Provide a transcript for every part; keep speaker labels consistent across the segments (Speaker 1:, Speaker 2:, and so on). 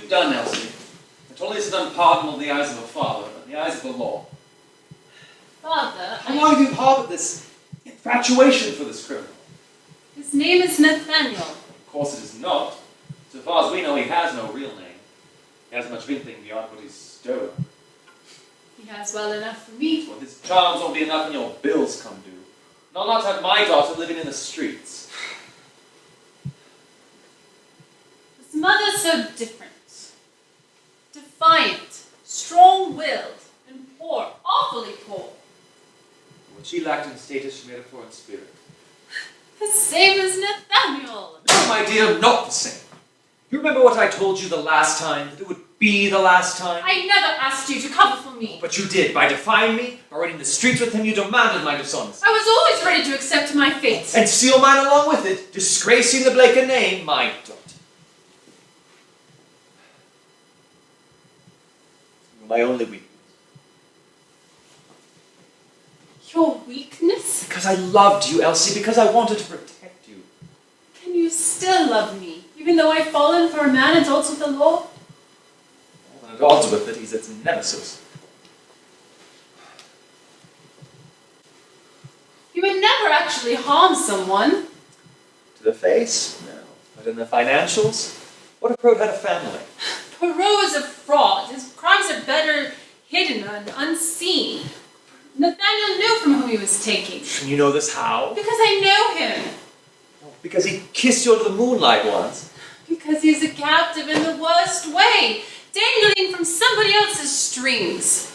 Speaker 1: you've done, Elsie, not only is it unpardonable in the eyes of a father, but in the eyes of the law.
Speaker 2: Father,
Speaker 1: How long have you harbored this infatuation for this criminal?
Speaker 2: His name is Nathaniel.
Speaker 1: Of course it is not. So far as we know, he has no real name. He hasn't much of anything beyond what he's stolen.
Speaker 2: He has well enough for me.
Speaker 1: Well, his charms won't be enough when your bills come due. And I'll not have my daughter living in the streets.
Speaker 2: His mother's so different. Defiant, strong-willed, and poor, awfully poor.
Speaker 1: What she lacked in status, she made up for in spirit.
Speaker 2: The same as Nathaniel.
Speaker 1: No, my dear, not the same. You remember what I told you the last time? That it would be the last time?
Speaker 2: I never asked you to cover for me.
Speaker 1: But you did. By defying me, by running the streets with him, you demanded my dishonesty.
Speaker 2: I was always ready to accept my fate.
Speaker 1: And seal mine along with it, disgracing the Blake name, my daughter. You were my only weakness.
Speaker 2: Your weakness?
Speaker 1: Because I loved you, Elsie, because I wanted to protect you.
Speaker 2: Can you still love me, even though I've fallen for a man at odds with the law?
Speaker 1: Well, at odds with it, he's its nemesis.
Speaker 2: You would never actually harm someone.
Speaker 1: To the face? No. But in the financials? What if Perraux had a family?
Speaker 2: Perraux is a fraud. His crimes are better hidden and unseen. Nathaniel knew from whom he was taking.
Speaker 1: And you know this how?
Speaker 2: Because I know him.
Speaker 1: Because he kissed you under the moonlight once.
Speaker 2: Because he's a captive in the worst way, dangling from somebody else's strings.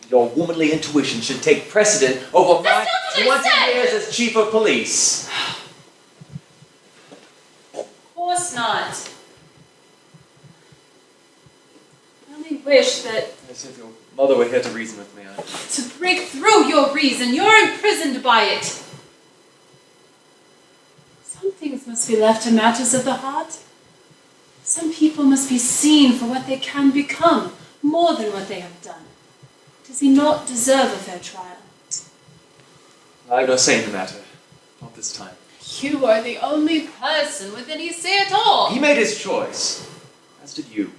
Speaker 1: Your womanly intuition should take precedent over my
Speaker 2: That's not what I
Speaker 1: 20
Speaker 2: said.
Speaker 1: years as chief of police.
Speaker 2: Of course not. I only wish that
Speaker 1: As if your mother were here to reason with me.
Speaker 2: to break through your reason, you're imprisoned by it. Some things must be left to matters of the heart. Some people must be seen for what they can become, more than what they have done. Does he not deserve a fair trial?
Speaker 1: I have no say in the matter. Not this time.
Speaker 2: You are the only person with any say at all.
Speaker 1: He made his choice. As did you.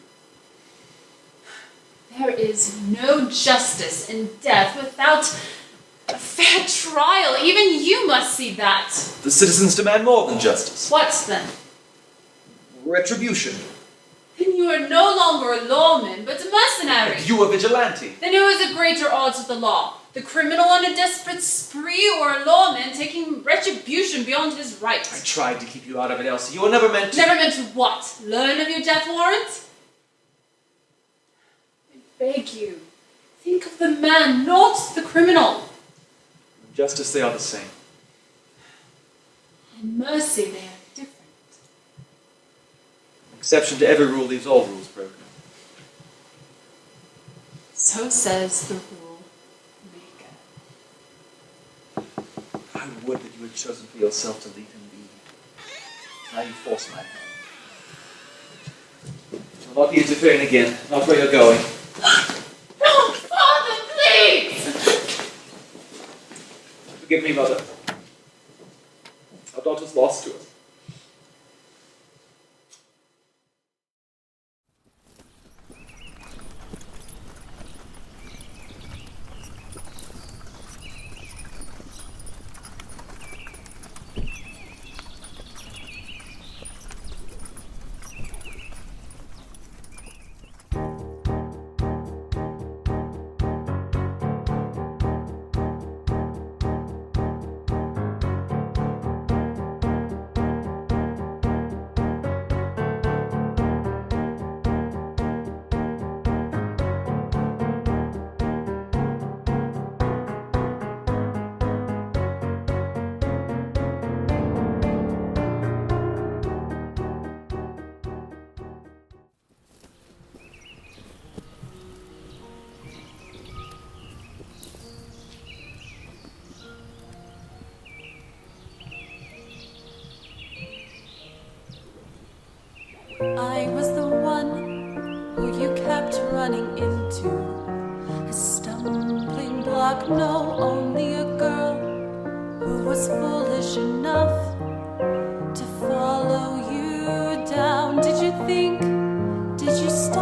Speaker 2: There is no justice in death without a fair trial. Even you must see that.
Speaker 1: The citizens demand more than justice.
Speaker 2: What then?
Speaker 1: Retribution.
Speaker 2: Then you are no longer a lawman, but a mercenary.
Speaker 1: You a vigilante.
Speaker 2: Then who is at greater odds with the law? The criminal on a desperate spree, or a lawman taking retribution beyond his right?
Speaker 1: I tried to keep you out of it, Elsie. You were never meant to...
Speaker 2: Never meant to what? Learn of your death warrant? I beg you, think of the man, not the criminal.
Speaker 1: In justice, they are the same.
Speaker 2: In mercy, they are different.
Speaker 1: Exception to every rule leaves all rules broken.
Speaker 2: So says the rule maker.
Speaker 1: I would that you had chosen for yourself to leave him be. Now you force my hand. I'll not be interfering again. Not where you're going.
Speaker 2: No, Father, please!
Speaker 1: Forgive me, Mother. Our daughter's lost to us.
Speaker 3: I was the one who you kept running into. A stumbling block, no, only a girl who was foolish enough to follow you down. Did you think? Did you stop?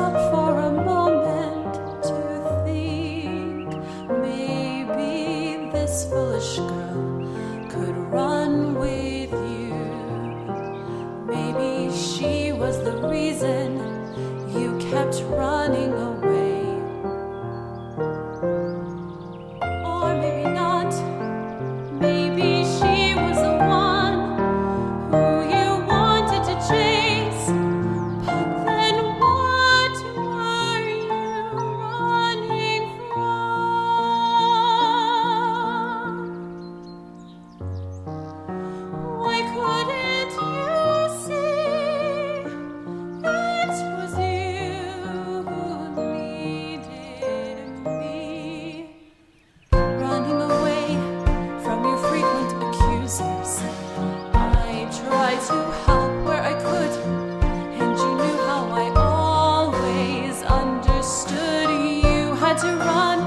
Speaker 3: foolish girl could run with you. Maybe she was the reason you kept running away. Or maybe not. Maybe she was the one who you wanted to chase. But then what were you running from? Why couldn't you see it was you who needed me? Running away from your frequent accusers, I tried to help where I could, and you knew how I always understood. You had to run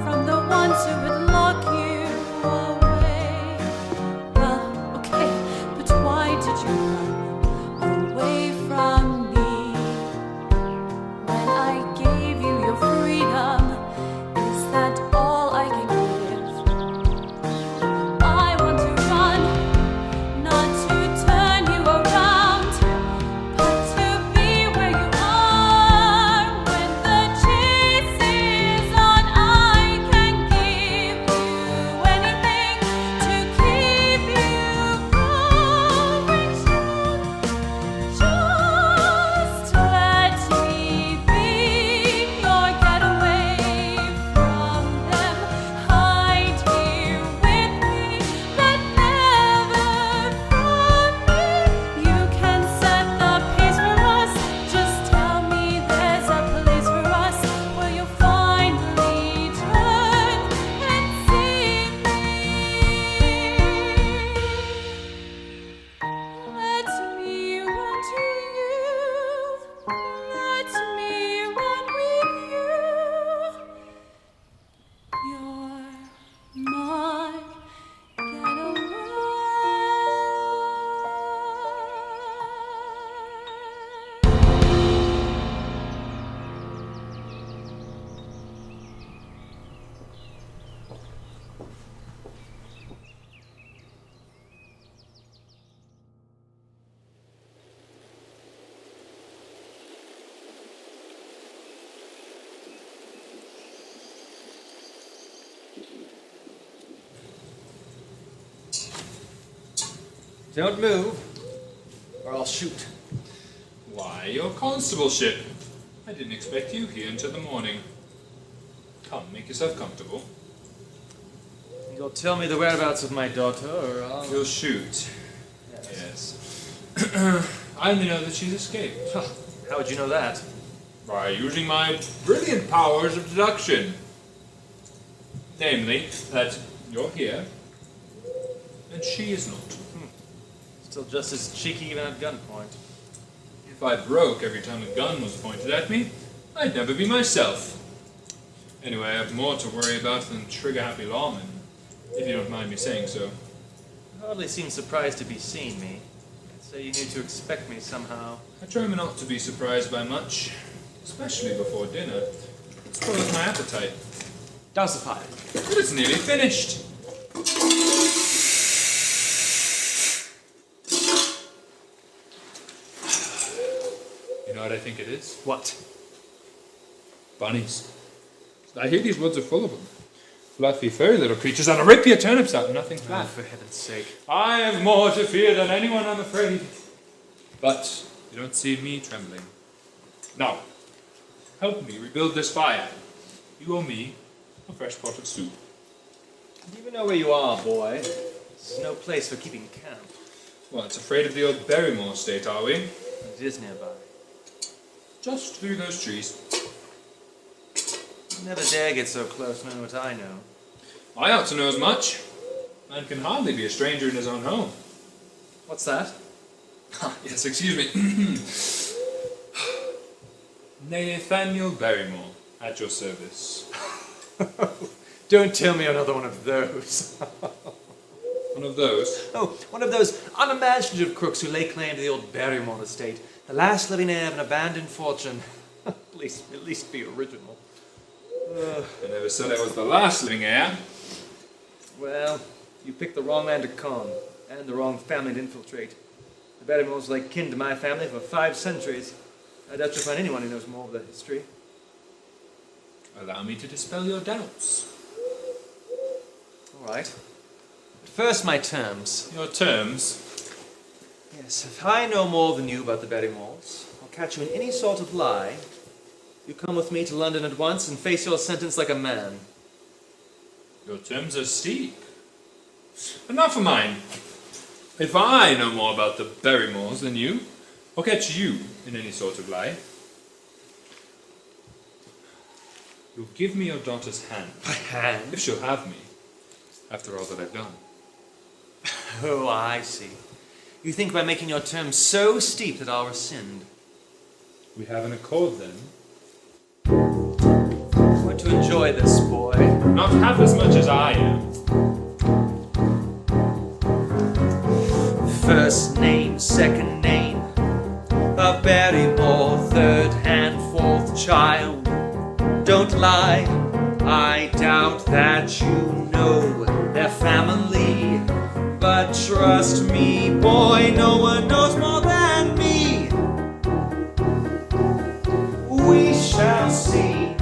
Speaker 3: from the ones who would lock you away. Well, okay, but why did you run away from me? When I gave you your freedom, is that all I can give? I want to run, not to turn you around, but to be where you are when the chase is on. I can give you anything to keep you going. Just let me be your getaway from them. Hide here with me, but never from me. You can set the pace for us. Just tell me there's a place for us where you'll finally turn and see me. Let me run to you. Let me run with you. You're my getaway.
Speaker 1: Don't move, or I'll shoot.
Speaker 4: Why, your constableship. I didn't expect you here until the morning. Come, make yourself comfortable.
Speaker 1: You'll tell me the whereabouts of my daughter, or I'll...
Speaker 4: You'll shoot. Yes. I only know that she's escaped.
Speaker 1: How would you know that?
Speaker 4: By using my brilliant powers of deduction. Namely, that you're here, and she is not.
Speaker 1: Still just as cheeky even at gunpoint.
Speaker 4: If I broke every time a gun was pointed at me, I'd never be myself. Anyway, I have more to worry about than trigger-happy lawmen, if you don't mind me saying so.
Speaker 1: You hardly seem surprised to be seeing me. I'd say you knew to expect me somehow.
Speaker 4: I try not to be surprised by much, especially before dinner. It spoils my appetite.
Speaker 1: Douse the fire.
Speaker 4: But it's nearly finished. You know what I think it is?
Speaker 1: What?
Speaker 4: Bunnies. I hear these woods are full of them. Fluffy, furry little creatures that'll rip your turnips out and nothing
Speaker 1: Oh,
Speaker 4: flat.
Speaker 1: for heaven's sake.
Speaker 4: I have more to fear than anyone, I'm afraid. But you don't see me trembling. Now, help me rebuild this fire. You owe me a fresh pot of soup.
Speaker 1: Do you even know where you are, boy? This is no place for keeping camp.
Speaker 4: Well, it's afraid of the old Barrymore estate, are we?
Speaker 1: It is nearby.
Speaker 4: Just through those trees.
Speaker 1: You never dare get so close knowing what I know.
Speaker 4: I ought to know as much. Man can hardly be a stranger in his own home.
Speaker 1: What's that?
Speaker 4: Yes, excuse me. Nathaniel Barrymore, at your service.
Speaker 1: Don't tell me another one of those.
Speaker 4: One of those?
Speaker 1: Oh, one of those unimaginative crooks who lay claim to the old Barrymore estate. The last living heir of an abandoned fortune. at least be original.
Speaker 4: I never said I was the last living heir.
Speaker 1: Well, you picked the wrong man to con, and the wrong family to infiltrate. The Barrymores like kin to my family for 5 centuries. I doubt you'll find anyone who knows more of the history.
Speaker 4: Allow me to dispel your doubts.
Speaker 1: All right. But first, my terms.
Speaker 4: Your terms?
Speaker 1: Yes, if I know more than you about the Barrymores, I'll catch you in any sort of lie. You come with me to London at once and face your sentence like a man.
Speaker 4: Your terms are steep. But not for mine. If I know more about the Barrymores than you, I'll catch you in any sort of lie. You'll give me your daughter's hand.
Speaker 1: My hand?
Speaker 4: If she'll have me, after all that I've done.
Speaker 1: Oh, I see. You think by making your terms so steep that I'll rescind.
Speaker 4: We have an accord then.
Speaker 1: I'm going to enjoy this, boy.
Speaker 4: Not half as much as I am.
Speaker 1: First name, second name, a Barrymore, third and fourth child. Don't lie, I doubt that you know their family. But trust me, boy, no one knows more than me. We shall see.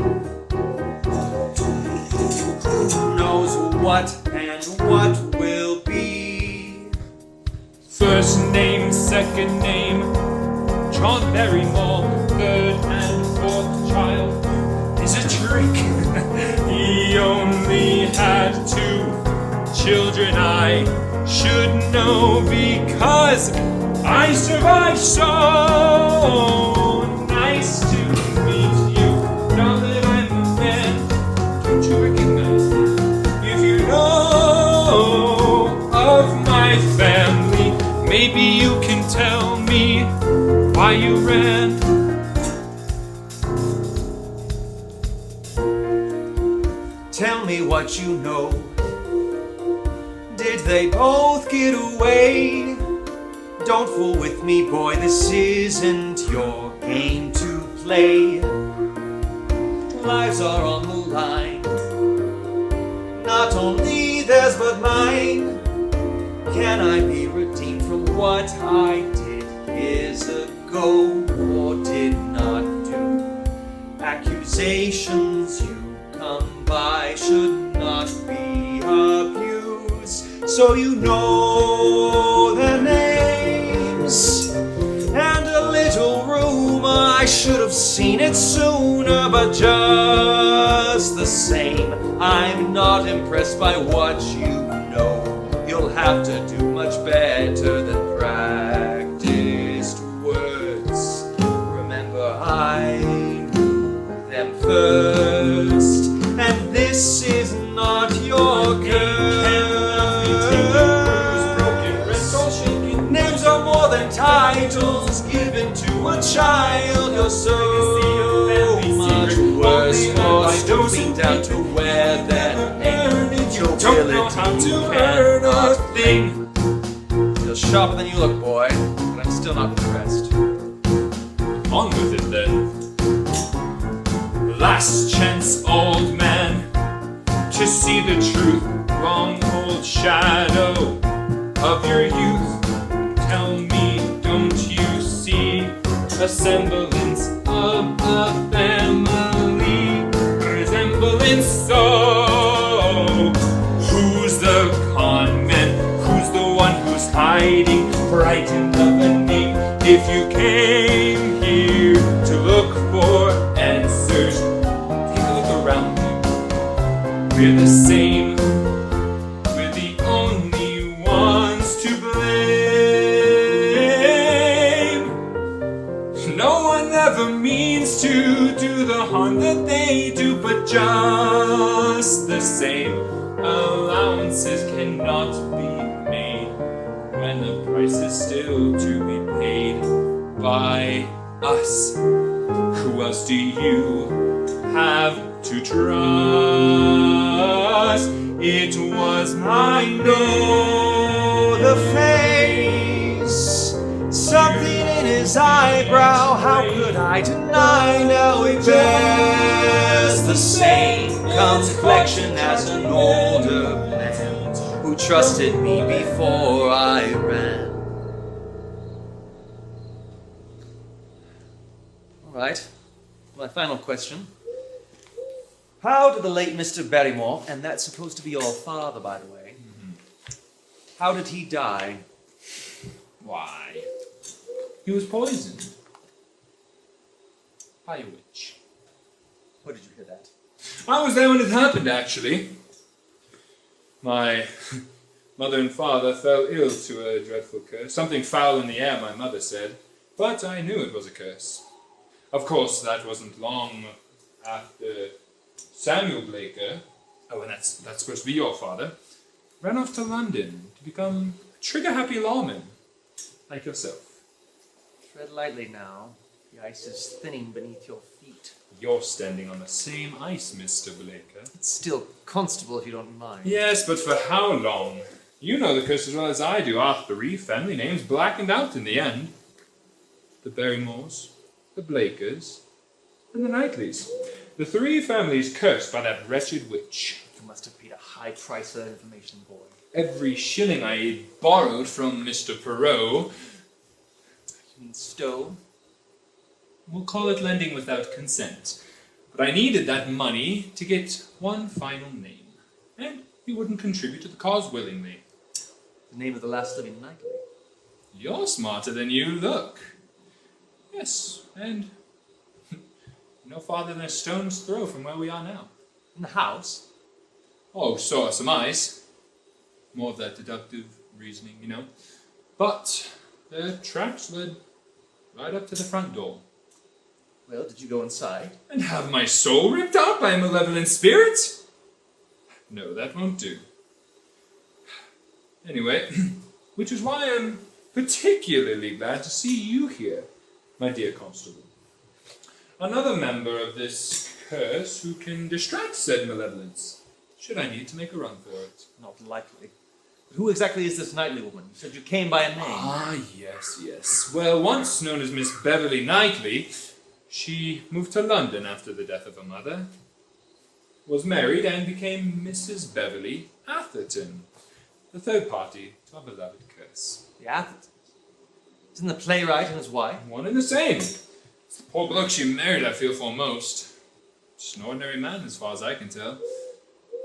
Speaker 1: Who knows what and what will be?
Speaker 4: First name, second name, John Barrymore, third and fourth child. Is a trick. He only had 2 children. I should know because I survived. So nice to meet you. Now that I'm a man, don't you recognize me? If you know of my family, maybe you can tell me why you ran.
Speaker 1: Tell me what you know. Did they both get away? Don't fool with me, boy, this isn't your game to play. Lives are on the line. Not only theirs but mine. Can I be redeemed from what I did years ago or did not do? Accusations you come by should not be abused. So you know their names and a little rumor. I should have seen it sooner, but just the same, I'm not impressed by what you know. You'll have to do much better than practiced words. Remember, I knew them first, and this is not your curse. Names are more than titles given to a child. You're so much worse for stooping down to wear that name. Your ability cannot think. You're sharper than you look, boy, but I'm still not impressed.
Speaker 4: On with it then. Last chance, old man, to see the truth. Wrong old shadow of your youth. Tell me, don't you see a semblance of a family? Resemblance so. Who's the con man? Who's the one who's hiding? Frightened of a name. If you came here to look for answers, take a look around you. We're the same. We're the only ones to blame. No one ever means to do the harm that they do, but just the same, allowances cannot be made when the price is still to be paid by us. Who else do you have to trust? It was my
Speaker 1: Know the face, something in his eyebrow. How could I deny? Now he bears the same complexion as an older man. trusted me before I ran. All right, my final question. How did the late Mr. Barrymore, and that's supposed to be your father, by the way, how did he die?
Speaker 4: Why? He was poisoned. By a witch.
Speaker 1: Where did you hear that?
Speaker 4: I was there when it happened, actually. My mother and father fell ill to a dreadful curse. Something foul in the air, my mother said. But I knew it was a curse. Of course, that wasn't long after Samuel Blaker, and that's supposed to be your father, ran off to London to become a trigger-happy lawman, like yourself.
Speaker 1: Tread lightly now. The ice is thinning beneath your feet.
Speaker 4: You're standing on the same ice, Mr. Blaker.
Speaker 1: It's still Constable, if you don't mind.
Speaker 4: Yes, but for how long? You know the curse as well as I do. Our 3 family names blackened out in the end. The Barrymores, the Blakers, and the Knightleys. The 3 families cursed by that wretched witch.
Speaker 1: You must have paid a high price for that information, boy.
Speaker 4: Every shilling I borrowed from Mr. Perraux.
Speaker 1: You mean stole?
Speaker 4: We'll call it lending without consent. But I needed that money to get one final name. And he wouldn't contribute to the cause willingly.
Speaker 1: The name of the last living Knightley.
Speaker 4: You're smarter than you look. Yes, and no farther than a stone's throw from where we are now.
Speaker 1: In the house?
Speaker 4: Oh, so I surmise. More of that deductive reasoning, you know. But the tracks led right up to the front door.
Speaker 1: Well, did you go inside?
Speaker 4: And have my soul ripped out by a malevolent spirit? No, that won't do. Anyway, which is why I'm particularly glad to see you here, my dear Constable. Another member of this curse who can distract said malevolence, should I need to make a run for it.
Speaker 1: Not likely. But who exactly is this Knightley woman? You said you came by a name.
Speaker 4: Ah, yes. Well, once known as Miss Beverly Knightley, she moved to London after the death of her mother, was married, and became Mrs. Beverly Atherton, the third party to our beloved curse.
Speaker 1: The Athertons? Isn't the playwright and his wife?
Speaker 4: One and the same. It's the poor bloke she married I feel for most. Just an ordinary man, as far as I can tell.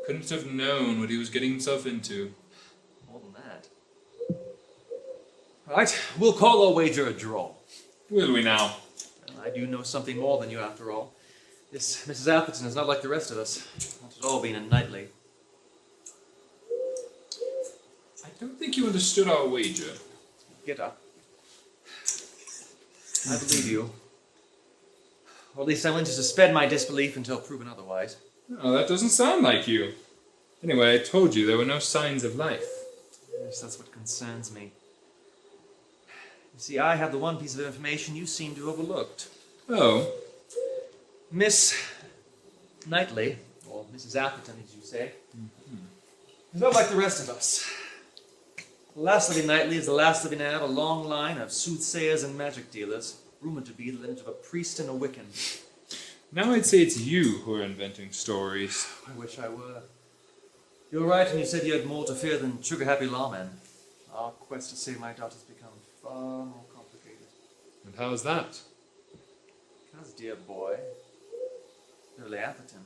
Speaker 4: Couldn't have known what he was getting himself into.
Speaker 1: More than that. All right, we'll call our wager a draw.
Speaker 4: Will we now?
Speaker 1: Well, I do know something more than you, after all. This Mrs. Atherton is not like the rest of us. Not at all being a Knightley.
Speaker 4: I don't think you understood our wager.
Speaker 1: Get up. I believe you. Or at least I'm willing to suspend my disbelief until proven otherwise.
Speaker 4: Oh, that doesn't sound like you. Anyway, I told you there were no signs of life.
Speaker 1: Yes, that's what concerns me. You see, I have the one piece of information you seem to have overlooked.
Speaker 4: Oh?
Speaker 1: Miss Knightley, or Mrs. Atherton, as you say, is not like the rest of us. The last living Knightley is the last living heir of a long line of soothsayers and magic dealers, rumored to be the lineage of a priest and a Wiccan.
Speaker 4: Now I'd say it's you who are inventing stories.
Speaker 1: I wish I were. You were right when you said you had more to fear than trigger-happy lawmen. Our quest to save my daughter's become far more complicated.
Speaker 4: And how's that?
Speaker 1: Because, dear boy, Beverly Atherton